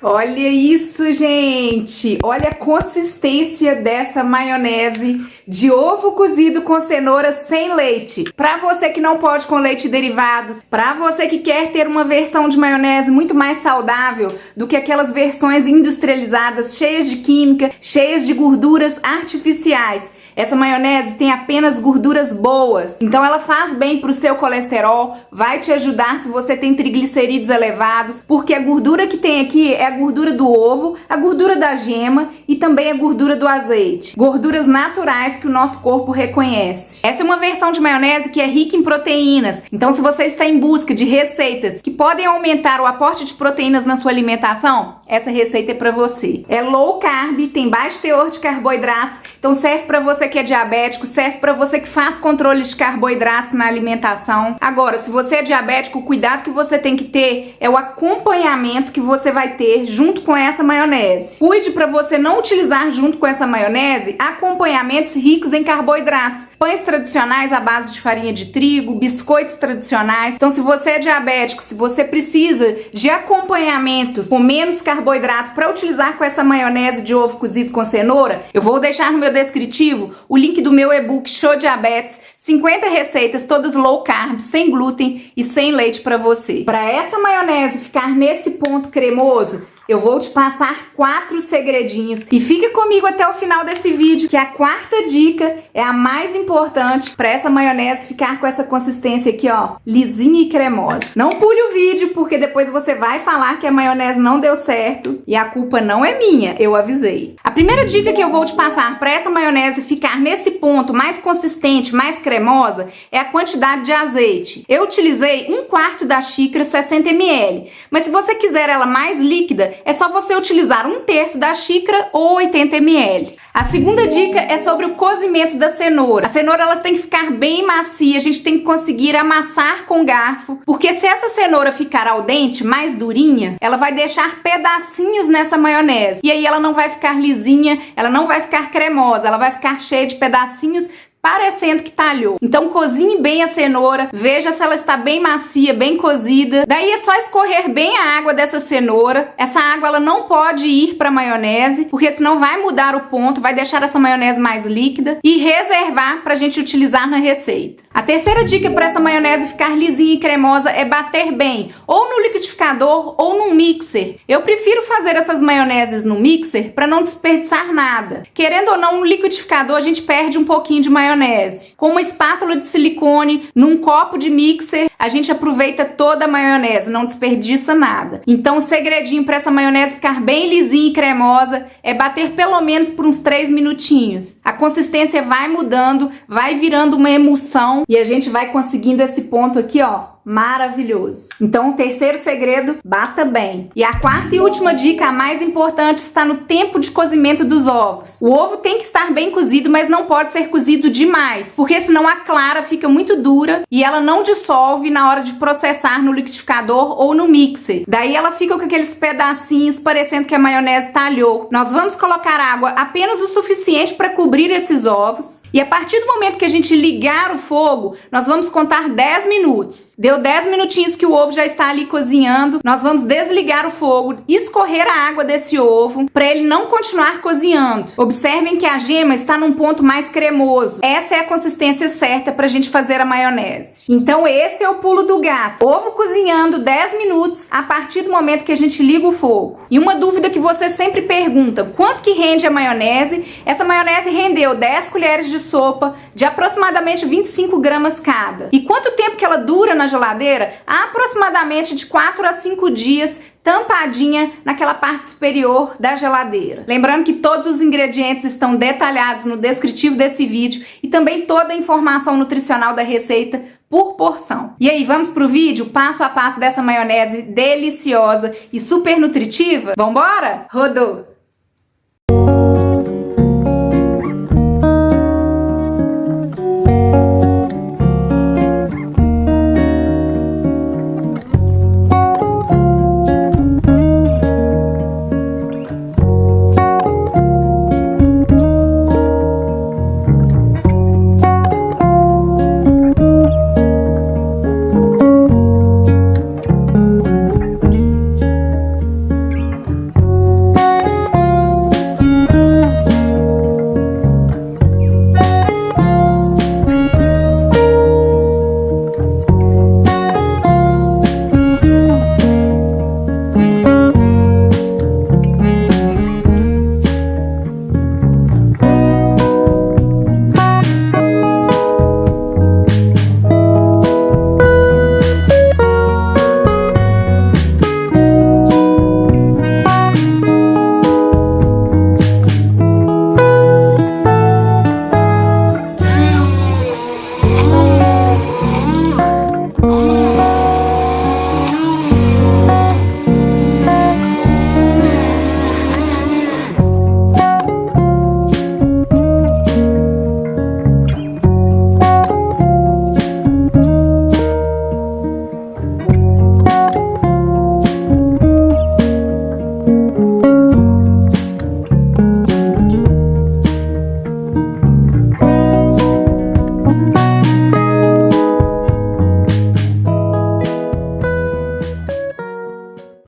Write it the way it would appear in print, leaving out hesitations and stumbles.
Olha isso, gente! Olha a consistência dessa maionese de ovo cozido com cenoura sem leite. Para você que não pode com leite e derivados, para você que quer ter uma versão de maionese muito mais saudável do que aquelas versões industrializadas cheias de química, cheias de gorduras artificiais. Essa maionese tem apenas gorduras boas, então ela faz bem pro seu colesterol, vai te ajudar se você tem triglicerídeos elevados, porque a gordura que tem aqui é a gordura do ovo, a gordura da gema e também a gordura do azeite. Gorduras naturais que o nosso corpo reconhece. Essa é uma versão de maionese que é rica em proteínas, então se você está em busca de receitas que podem aumentar o aporte de proteínas na sua alimentação, essa receita é para você. É low carb, tem baixo teor de carboidratos, então serve para você que é diabético, serve para você que faz controle de carboidratos na alimentação. Agora, se você é diabético, o cuidado que você tem que ter é o acompanhamento que você vai ter junto com essa maionese. Cuide para você não utilizar junto com essa maionese acompanhamentos ricos em carboidratos. Pães tradicionais à base de farinha de trigo, biscoitos tradicionais. Então, se você é diabético, se você precisa de acompanhamentos com menos carboidrato para utilizar com essa maionese de ovo cozido com cenoura, eu vou deixar no meu descritivo o link do meu e-book Show Diabetes, 50 receitas, todas low carb, sem glúten e sem leite para você. Para essa maionese ficar nesse ponto cremoso, eu vou te passar 4 segredinhos e fica comigo até o final desse vídeo, que a quarta dica é a mais importante para essa maionese ficar com essa consistência aqui, ó, lisinha e cremosa. Não pule o vídeo, porque depois você vai falar que a maionese não deu certo e a culpa não é minha, eu avisei. A primeira dica que eu vou te passar para essa maionese ficar nesse ponto mais consistente, mais cremosa, é a quantidade de azeite. Eu utilizei 1/4 da xícara, 60 ml, mas se você quiser ela mais líquida, é só você utilizar 1/3 da xícara ou 80 ml. A segunda dica é sobre o cozimento da cenoura. A cenoura ela tem que ficar bem macia, a gente tem que conseguir amassar com garfo, porque se essa cenoura ficar al dente, mais durinha, ela vai deixar pedacinhos nessa maionese. E aí ela não vai ficar lisinha, ela não vai ficar cremosa, ela vai ficar cheia de pedacinhos, parecendo que talhou. Então cozinhe bem a cenoura, veja se ela está bem macia, bem cozida. Daí é só escorrer bem a água dessa cenoura. Essa água ela não pode ir para maionese, porque senão vai mudar o ponto, vai deixar essa maionese mais líquida, e reservar para a gente utilizar na receita. A terceira dica para essa maionese ficar lisinha e cremosa é bater bem, ou no liquidificador ou no mixer. Eu prefiro fazer essas maioneses no mixer para não desperdiçar nada. Querendo ou não, no liquidificador a gente perde um pouquinho de maionese. Com uma espátula de silicone, num copo de mixer, a gente aproveita toda a maionese, não desperdiça nada. Então o segredinho para essa maionese ficar bem lisinha e cremosa é bater pelo menos por uns 3 minutinhos. A consistência vai mudando, vai virando uma emulsão e a gente vai conseguindo esse ponto aqui, ó, maravilhoso. Então o terceiro segredo, bata bem. E a quarta e última dica, a mais importante, está no tempo de cozimento dos ovos. O ovo tem que estar bem cozido, mas não pode ser cozido demais, porque senão a clara fica muito dura e ela não dissolve na hora de processar no liquidificador ou no mixer. Daí ela fica com aqueles pedacinhos parecendo que a maionese talhou. Nós vamos colocar água apenas o suficiente para cobrir esses ovos. E a partir do momento que a gente ligar o fogo, nós vamos contar 10 minutos. Deu 10 minutinhos que o ovo já está ali cozinhando, nós vamos desligar o fogo, escorrer a água desse ovo para ele não continuar cozinhando. Observem que a gema está num ponto mais cremoso. Essa é a consistência certa para a gente fazer a maionese. Então esse é o pulo do gato. Ovo cozinhando 10 minutos a partir do momento que a gente liga o fogo. E uma dúvida que você sempre pergunta, quanto que rende a maionese? Essa maionese rendeu 10 colheres de sopa de aproximadamente 25 gramas cada. E quanto tempo que ela dura na geladeira? Aproximadamente de 4 a 5 dias, tampadinha naquela parte superior da geladeira. Lembrando que todos os ingredientes estão detalhados no descritivo desse vídeo e também toda a informação nutricional da receita por porção. E aí, vamos pro vídeo passo a passo dessa maionese deliciosa e super nutritiva? Vambora? Rodou!